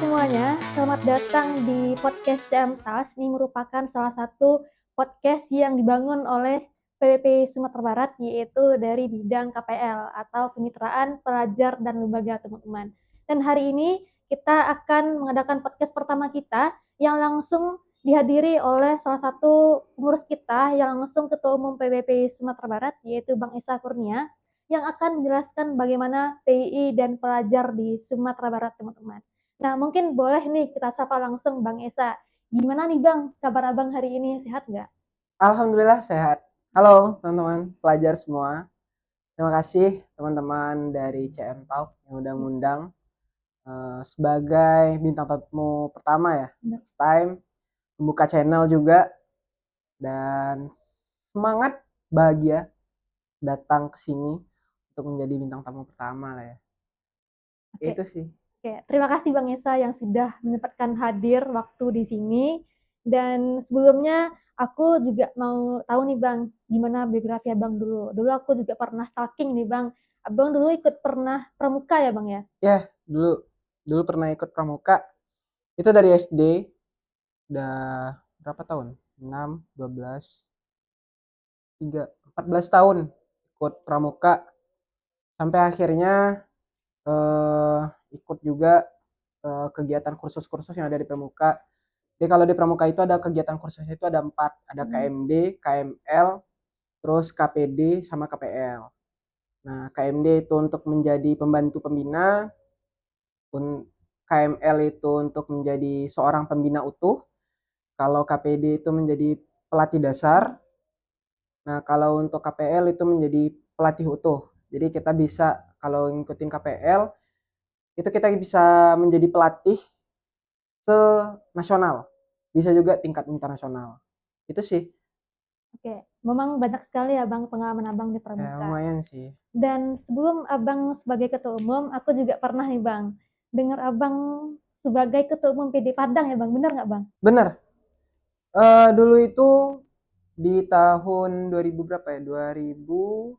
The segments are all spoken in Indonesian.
semuanya, selamat datang di podcast CM Talks. Ini merupakan salah satu podcast yang dibangun oleh PWP Sumatera Barat, yaitu dari bidang KPL atau Kemitraan Pelajar dan Lembaga, teman-teman. Dan hari ini kita akan mengadakan podcast pertama kita yang langsung dihadiri oleh salah satu pengurus kita yang langsung Ketua Umum PWP Sumatera Barat, yaitu Bang Esa Kurnia, yang akan menjelaskan bagaimana PII dan pelajar di Sumatera Barat, teman-teman. Nah, mungkin boleh nih kita sapa langsung Bang Esa. Gimana nih Bang, kabar Abang hari ini? Sehat nggak? Alhamdulillah sehat. Halo teman-teman pelajar semua. Terima kasih teman-teman dari CM Talk yang udah ngundang sebagai bintang tamu pertama ya. Next time membuka channel juga dan semangat bahagia datang ke sini untuk menjadi bintang tamu pertama lah ya. Oke. Itu sih. Oke, terima kasih Bang Esa yang sudah menyempatkan hadir waktu di sini. Dan sebelumnya aku juga mau tahu nih Bang, gimana biografi Abang dulu. Dulu aku juga pernah stalking nih Bang. Abang dulu ikut pernah pramuka ya Bang ya? Ya, dulu pernah ikut pramuka. Itu dari SD udah berapa tahun? 6, 12, 3, 14 tahun ikut pramuka sampai akhirnya ikut juga kegiatan kursus-kursus yang ada di pramuka. Jadi kalau di pramuka itu ada kegiatan kursusnya itu ada 4, ada KMD, KML, terus KPD sama KPL. Nah, KMD itu untuk menjadi pembantu pembina, KML itu untuk menjadi seorang pembina utuh, kalau KPD itu menjadi pelatih dasar. Nah, kalau untuk KPL itu menjadi pelatih utuh. Jadi kita bisa kalau ngikutin KPL itu kita bisa menjadi pelatih se-nasional, bisa juga tingkat internasional. Itu sih. Oke, memang banyak sekali ya Bang pengalaman Abang di pramuka. Lumayan sih. Dan sebelum Abang sebagai ketua umum, aku juga pernah nih Bang, dengar Abang sebagai ketua umum PD Padang ya Bang, benar nggak Bang? Bener. Dulu itu di tahun 2000 berapa ya? 2020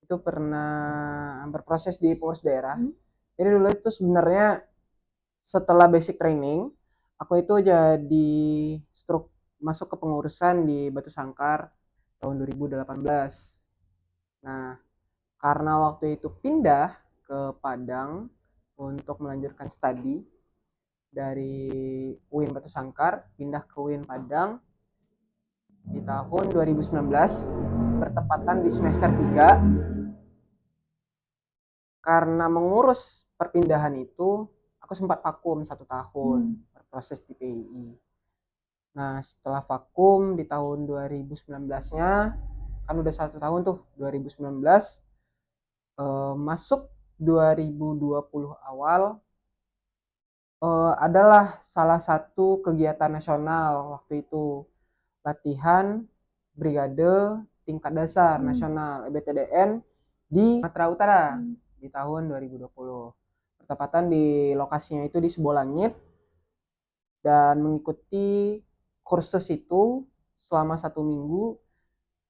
itu pernah berproses di pengurus daerah. Jadi dulu itu sebenarnya setelah basic training, aku itu jadi masuk ke pengurusan di Batu Sangkar tahun 2018. Nah, karena waktu itu pindah ke Padang untuk melanjutkan studi dari UIN Batu Sangkar, pindah ke UIN Padang di tahun 2019, bertepatan di semester 3. Karena mengurus perpindahan itu, aku sempat vakum 1 tahun berproses di PII. Nah, setelah vakum di tahun 2019-nya, kan udah 1 tahun tuh, 2019, masuk 2020 awal, adalah salah satu kegiatan nasional waktu itu, latihan brigade tingkat dasar nasional EBTDN di Sumatera Utara di tahun 2020. Bertepatan di lokasinya itu di Sibolangit, dan mengikuti kursus itu selama 1 minggu.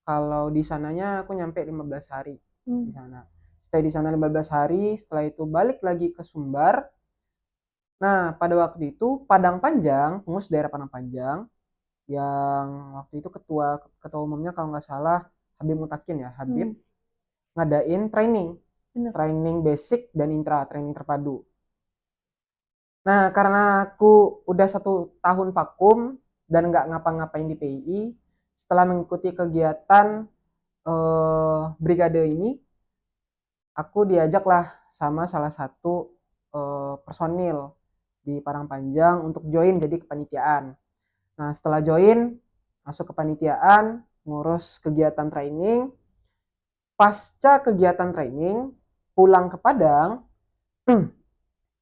Kalau di sananya aku nyampe 15 hari di sana. Stay di sana 15 hari, setelah itu balik lagi ke Sumbar. Nah, pada waktu itu Padang Panjang, pengurus daerah Padang Panjang, yang waktu itu ketua umumnya kalau nggak salah Habib Mutakin ya, Habib, ngadain training basic dan intra, training terpadu. Nah, karena aku udah 1 tahun vakum dan nggak ngapa-ngapain di PII, setelah mengikuti kegiatan brigade ini, aku diajaklah sama salah satu personil di Padang Panjang untuk join jadi kepanitiaan. Nah, setelah join, masuk kepanitiaan, ngurus kegiatan training. Pasca kegiatan training, pulang ke Padang,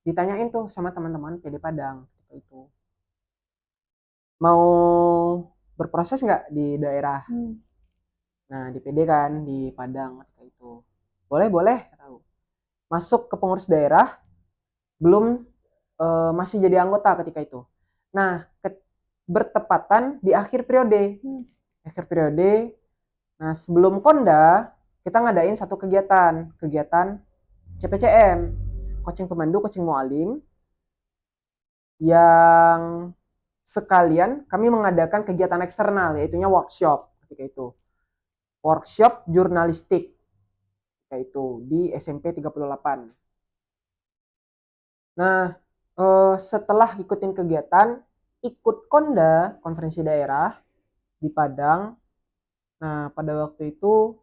ditanyain tuh sama teman-teman PD Padang itu, mau berproses nggak di daerah. Nah, di PD kan di Padang ketika itu, boleh tahu masuk ke pengurus daerah, belum masih jadi anggota ketika itu. Nah, bertepatan di akhir periode. Nah, sebelum konda kita ngadain satu kegiatan CPCM. coaching pemandu, coaching mualim, yang sekalian kami mengadakan kegiatan eksternal, yaitunya workshop ketika itu. Workshop jurnalistik ketika itu di SMP 38. Nah, setelah ikutin kegiatan, ikut Konda, konferensi daerah di Padang. Nah, pada waktu itu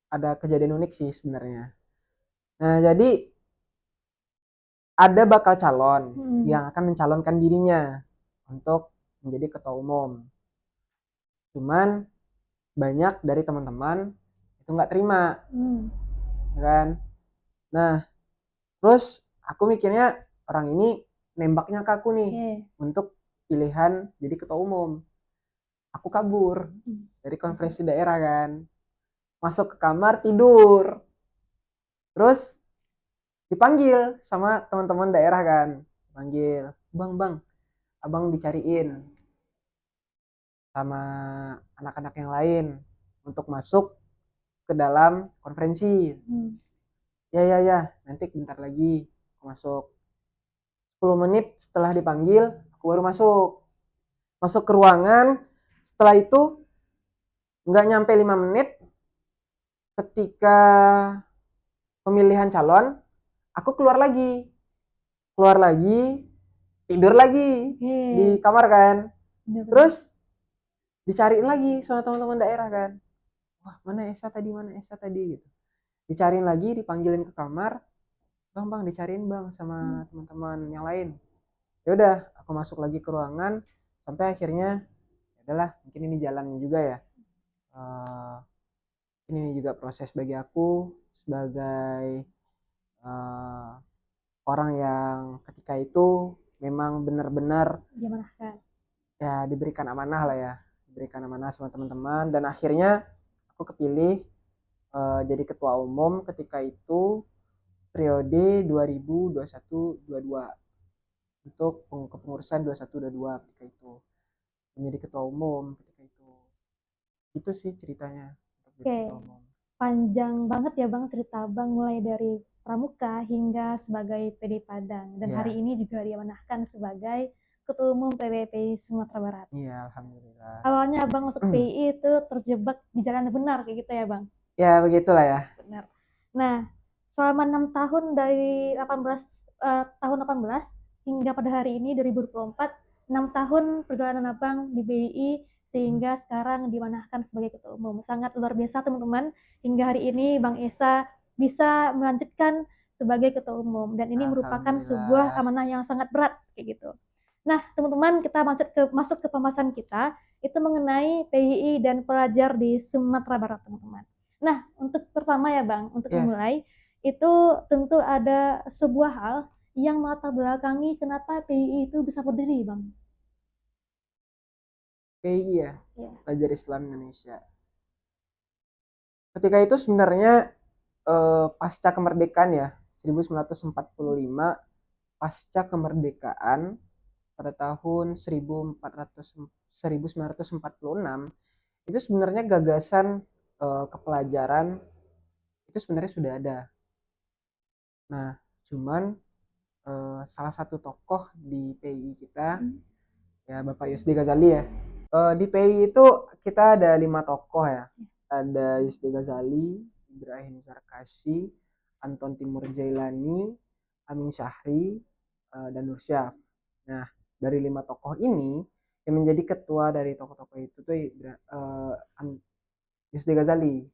ada kejadian unik sih sebenarnya. Nah, jadi ada bakal calon yang akan mencalonkan dirinya untuk menjadi ketua umum. Cuman banyak dari teman-teman itu nggak terima, kan? Nah, terus aku mikirnya orang ini nembaknya ke aku nih untuk pilihan jadi ketua umum. Aku kabur dari konferensi daerah kan, masuk ke kamar tidur, terus dipanggil sama teman-teman daerah kan, panggil, bang, abang dicariin sama anak-anak yang lain untuk masuk ke dalam konferensi. Ya, nanti bentar lagi aku masuk. 10 menit setelah dipanggil, aku baru masuk ke ruangan. Setelah itu nggak nyampe 5 menit ketika pemilihan calon, aku keluar lagi, tidur lagi di kamar kan. Terus dicariin lagi sama teman-teman daerah kan, wah mana Esa tadi gitu. Dicariin lagi, dipanggilin ke kamar, bang dicariin bang sama teman-teman yang lain. Ya udah, aku masuk lagi ke ruangan sampai akhirnya adalah mungkin ini jalannya juga ya. Ini juga proses bagi aku sebagai orang yang ketika itu memang benar-benar ya diberikan amanah lah ya, diberikan amanah sama teman-teman, dan akhirnya aku kepilih jadi ketua umum ketika itu periode 2021-22 untuk kepengurusan 21-22 ketika itu menjadi ketua umum ketika itu. Itu sih ceritanya untuk jadi ketua umum. Panjang banget ya Bang cerita Bang, mulai dari pramuka hingga sebagai PD Padang, dan hari ini juga diamanahkan sebagai Ketua Umum PWPI Sumatera Barat. Iya, alhamdulillah. Awalnya Abang masuk PI itu terjebak di jalan benar kayak gitu ya Bang? Ya begitulah ya. Benar. Nah, selama 6 tahun dari 18 tahun 18 hingga pada hari ini 2024, 6 tahun perjalanan Abang di BI sehingga sekarang dimanahkan sebagai ketua umum. Sangat luar biasa teman-teman, hingga hari ini Bang Esa bisa melanjutkan sebagai ketua umum, dan ini merupakan sebuah amanah yang sangat berat kayak gitu. Nah, teman-teman, kita masuk ke pembahasan kita itu mengenai PII dan pelajar di Sumatera Barat, teman-teman. Nah, untuk pertama ya Bang, untuk memulai itu tentu ada sebuah hal yang melatar belakangi kenapa PII itu bisa berdiri, Bang. PII ya, Pelajar Islam Indonesia. Ketika itu sebenarnya pasca kemerdekaan ya, 1945, pasca kemerdekaan pada tahun 1946, itu sebenarnya gagasan kepelajaran itu sebenarnya sudah ada. Nah, cuman salah satu tokoh di PII kita, ya Bapak Yusdi Ghazali ya. Di PII itu kita ada 5 tokoh ya. Ada Yusdi Ghazali, Ibrahim Zarkashi, Anton Timur Jailani, Amin Syahri, dan Nur Syaf. Nah, dari 5 tokoh ini yang menjadi ketua dari tokoh-tokoh itu tuh Yusdi Ghazali.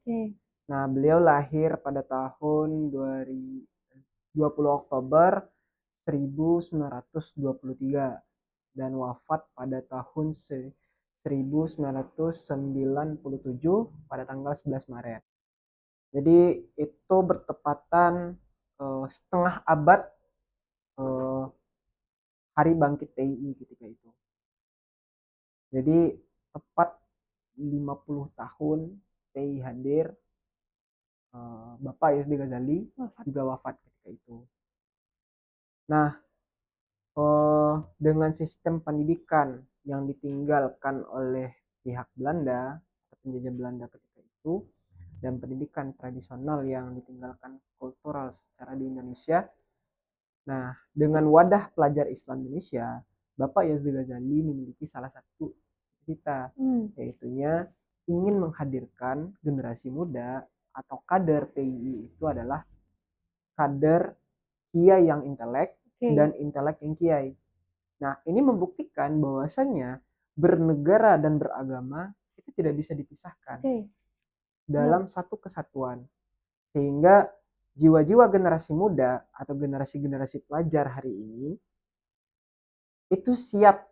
Nah, beliau lahir pada tahun 20 Oktober 1923 dan wafat pada tahun 1997 pada tanggal 11 Maret. Jadi itu bertepatan setengah abad hari bangkit PII ketika itu. Jadi tepat 50 tahun PII hadir, Bapak Yusdi Ghazali juga wafat ketika itu. Nah, dengan sistem pendidikan yang ditinggalkan oleh pihak Belanda atau penjajah Belanda ketika itu, dan pendidikan tradisional yang ditinggalkan kultural secara di Indonesia, Nah, dengan wadah pelajar Islam Indonesia, Bapak Yazdi Ghazali memiliki salah satu cita, yaitunya ingin menghadirkan generasi muda atau kader PII itu adalah kader kiai yang intelek dan intelek yang kiai. Nah, ini membuktikan bahwasannya bernegara dan beragama itu tidak bisa dipisahkan dalam satu kesatuan. Sehingga jiwa-jiwa generasi muda atau generasi-generasi pelajar hari ini itu siap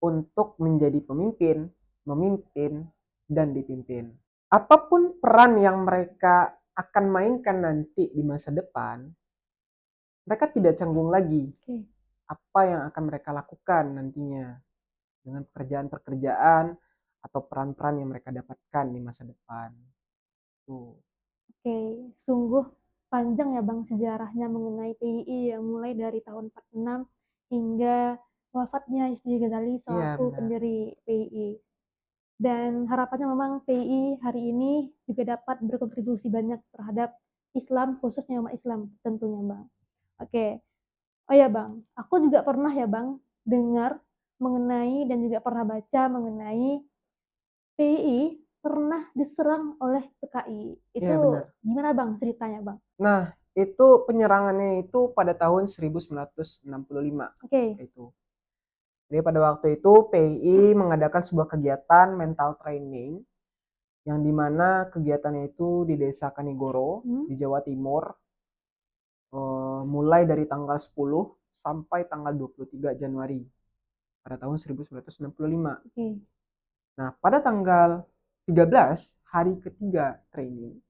untuk menjadi pemimpin, memimpin, dan dipimpin. Apapun peran yang mereka akan mainkan nanti di masa depan, mereka tidak canggung lagi apa yang akan mereka lakukan nantinya dengan pekerjaan-pekerjaan atau peran-peran yang mereka dapatkan di masa depan. Tuh. Oke, sungguh panjang ya Bang sejarahnya mengenai PII yang mulai dari tahun 46 hingga wafatnya Yazdi Ghazali selaku pendiri PII. Dan harapannya memang PII hari ini juga dapat berkontribusi banyak terhadap Islam, khususnya umat Islam tentunya Bang. Oke, oh ya Bang, aku juga pernah ya Bang dengar mengenai dan juga pernah baca mengenai PII pernah diserang oleh PKI. Itu gimana Bang ceritanya Bang? Nah, itu penyerangannya itu pada tahun 1965. Itu. Jadi pada waktu itu PII mengadakan sebuah kegiatan mental training yang dimana kegiatannya itu di Desa Kanigoro di Jawa Timur mulai dari tanggal 10 sampai tanggal 23 Januari pada tahun 1965. Nah, pada tanggal 13 hari ketiga training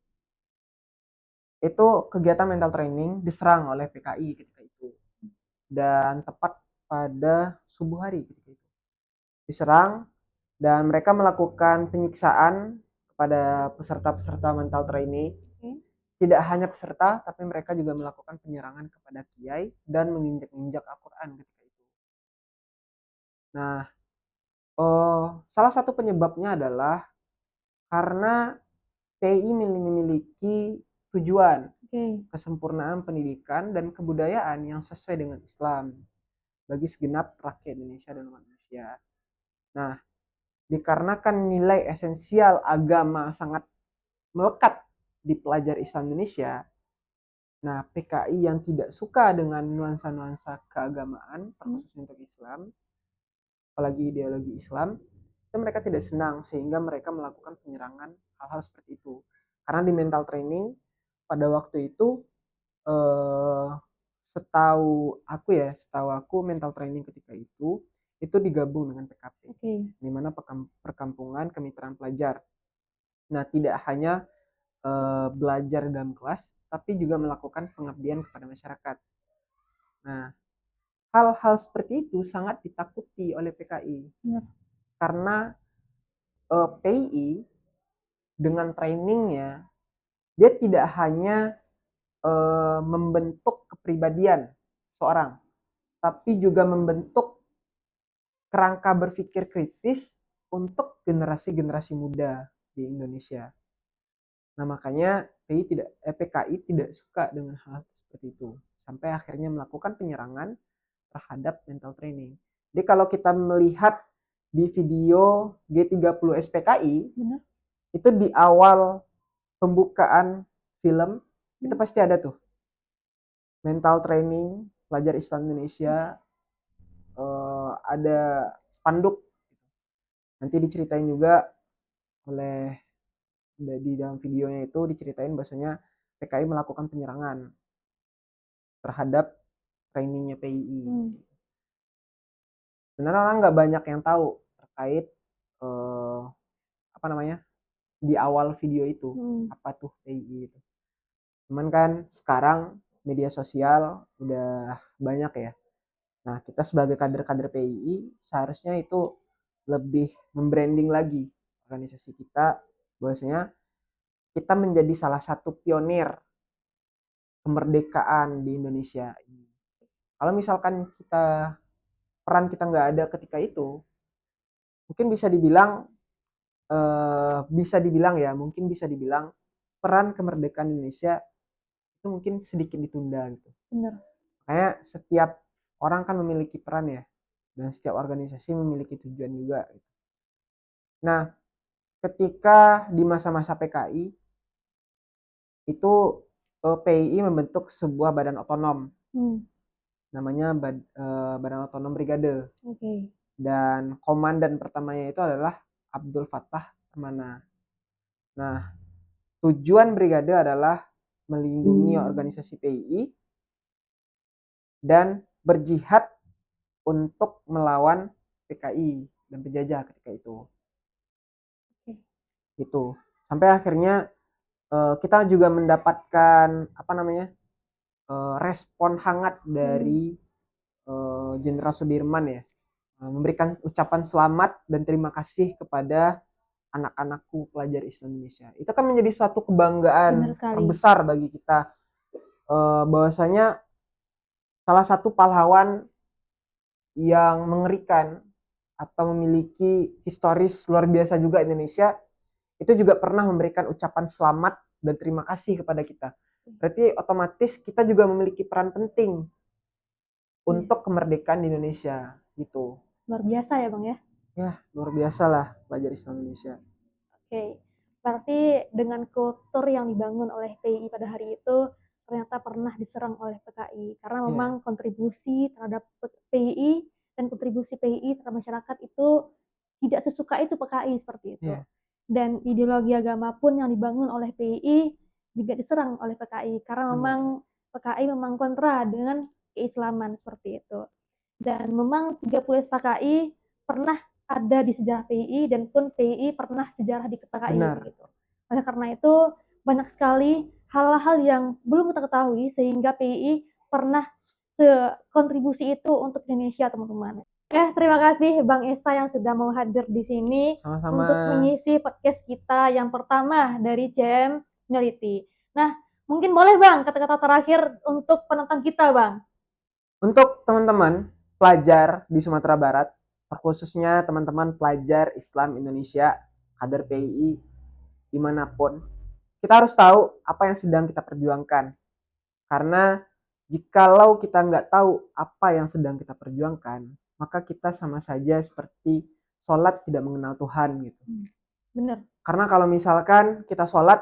itu kegiatan mental training diserang oleh PKI ketika itu. Dan tepat pada subuh hari ketika itu. Diserang dan mereka melakukan penyiksaan kepada peserta-peserta mental training. Tidak hanya peserta, tapi mereka juga melakukan penyerangan kepada kiai dan menginjak-injak Al-Quran ketika itu. Nah, salah satu penyebabnya adalah karena PII memiliki tujuan kesempurnaan pendidikan dan kebudayaan yang sesuai dengan Islam bagi segenap rakyat Indonesia dan umat manusia. Nah, dikarenakan nilai esensial agama sangat melekat di pelajar Islam Indonesia, nah PKI yang tidak suka dengan nuansa-nuansa keagamaan, terkhusus untuk Islam, apalagi ideologi Islam, itu mereka tidak senang sehingga mereka melakukan penyerangan hal-hal seperti itu. Karena di mental training pada waktu itu setahu aku mental training ketika itu digabung dengan PKP, di mana perkampungan kemitraan pelajar. Nah, tidak hanya belajar dalam kelas, tapi juga melakukan pengabdian kepada masyarakat. Nah, hal-hal seperti itu sangat ditakuti oleh PKI, karena PII dengan trainingnya dia tidak hanya membentuk kepribadian seorang, tapi juga membentuk kerangka berpikir kritis untuk generasi-generasi muda di Indonesia. Nah, makanya PKI tidak suka dengan hal seperti itu. Sampai akhirnya melakukan penyerangan terhadap mental training. Jadi kalau kita melihat di video G30 SPKI, itu di awal pembukaan film, itu pasti ada tuh. Mental training, pelajar Islam Indonesia, ada spanduk. Nanti diceritain juga oleh di dalam videonya itu diceritain bahwasanya PKI melakukan penyerangan terhadap trainingnya PII. Sebenarnya orang nggak banyak yang tahu terkait di awal video itu apa tuh PII itu. Cuman kan sekarang media sosial udah banyak ya. Nah, kita sebagai kader-kader PII seharusnya itu lebih membranding lagi organisasi kita, bahwasanya kita menjadi salah satu pionir kemerdekaan di Indonesia. Kalau misalkan peran kita nggak ada ketika itu, mungkin bisa dibilang peran kemerdekaan Indonesia itu mungkin sedikit ditunda gitu. Kayak setiap orang kan memiliki peran ya, dan setiap organisasi memiliki tujuan juga. Nah, ketika di masa-masa PKI itu PII membentuk sebuah badan otonom, namanya Badan Otonom Brigade. Dan komandan pertamanya itu adalah Abdul Fattah Permana. Nah, tujuan brigade adalah melindungi organisasi PII dan berjihad untuk melawan PKI dan penjajah ketika itu. Gitu. Sampai akhirnya kita juga mendapatkan respon hangat dari Jenderal Sudirman ya, memberikan ucapan selamat dan terima kasih kepada anak-anakku pelajar Islam Indonesia. Itu kan menjadi suatu kebanggaan terbesar bagi kita, bahwasanya salah satu pahlawan yang mengerikan atau memiliki historis luar biasa juga Indonesia itu juga pernah memberikan ucapan selamat dan terima kasih kepada kita. Berarti otomatis kita juga memiliki peran penting untuk kemerdekaan di Indonesia gitu. Luar biasa ya Bang ya? Ya, luar biasa lah pelajar Islam Indonesia. Oke, berarti dengan kultur yang dibangun oleh PII pada hari itu ternyata pernah diserang oleh PKI karena memang kontribusi terhadap PII dan kontribusi PII terhadap masyarakat itu tidak sesuka itu PKI seperti itu. Dan ideologi agama pun yang dibangun oleh PII juga diserang oleh PKI karena memang PKI memang kontra dengan keislaman seperti itu. Dan memang 30 PKI pernah ada di sejarah PII dan pun PII pernah sejarah di PKI gitu. Oleh karena itu banyak sekali hal-hal yang belum kita ketahui sehingga PII pernah sekontribusi itu untuk Indonesia teman-teman. Terima kasih Bang Esa yang sudah mau hadir di sini. Sama-sama. Untuk mengisi podcast kita yang pertama dari JM Meliti. Nah, mungkin boleh Bang kata-kata terakhir untuk penonton kita Bang. Untuk teman-teman pelajar di Sumatera Barat, terkhususnya teman-teman pelajar Islam Indonesia, kader PII, dimanapun, kita harus tahu apa yang sedang kita perjuangkan. Karena jikalau kita nggak tahu apa yang sedang kita perjuangkan, maka kita sama saja seperti sholat tidak mengenal Tuhan gitu. Benar. Karena kalau misalkan kita sholat,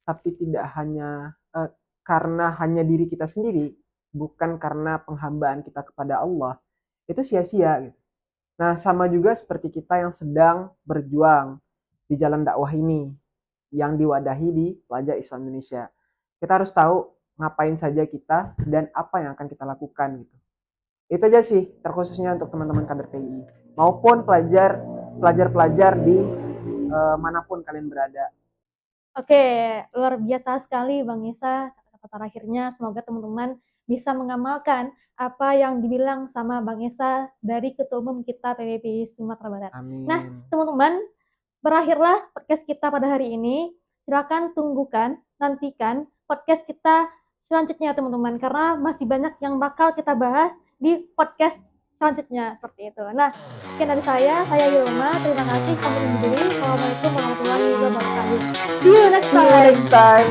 tapi tidak hanya karena hanya diri kita sendiri, bukan karena penghambaan kita kepada Allah, itu sia-sia gitu. Nah, sama juga seperti kita yang sedang berjuang di jalan dakwah ini, yang diwadahi di pelajar Islam Indonesia. Kita harus tahu ngapain saja kita dan apa yang akan kita lakukan gitu. Itu aja sih, terkhususnya untuk teman-teman kader PII maupun pelajar-pelajar di manapun kalian berada. Oke, luar biasa sekali Bang Esa kata-kata terakhirnya. Semoga teman-teman bisa mengamalkan apa yang dibilang sama Bang Esa dari Ketua Umum kita PPPI Sumatera Barat. Amin. Nah, teman-teman, berakhirlah podcast kita pada hari ini. Silakan tunggukan, nantikan podcast kita selanjutnya teman-teman, karena masih banyak yang bakal kita bahas di podcast selanjutnya seperti itu. Nah, sekian dari saya Yulma. Terima kasih. Sampai jumpa lagi. Assalamualaikum warahmatullahi wabarakatuh. See you next time.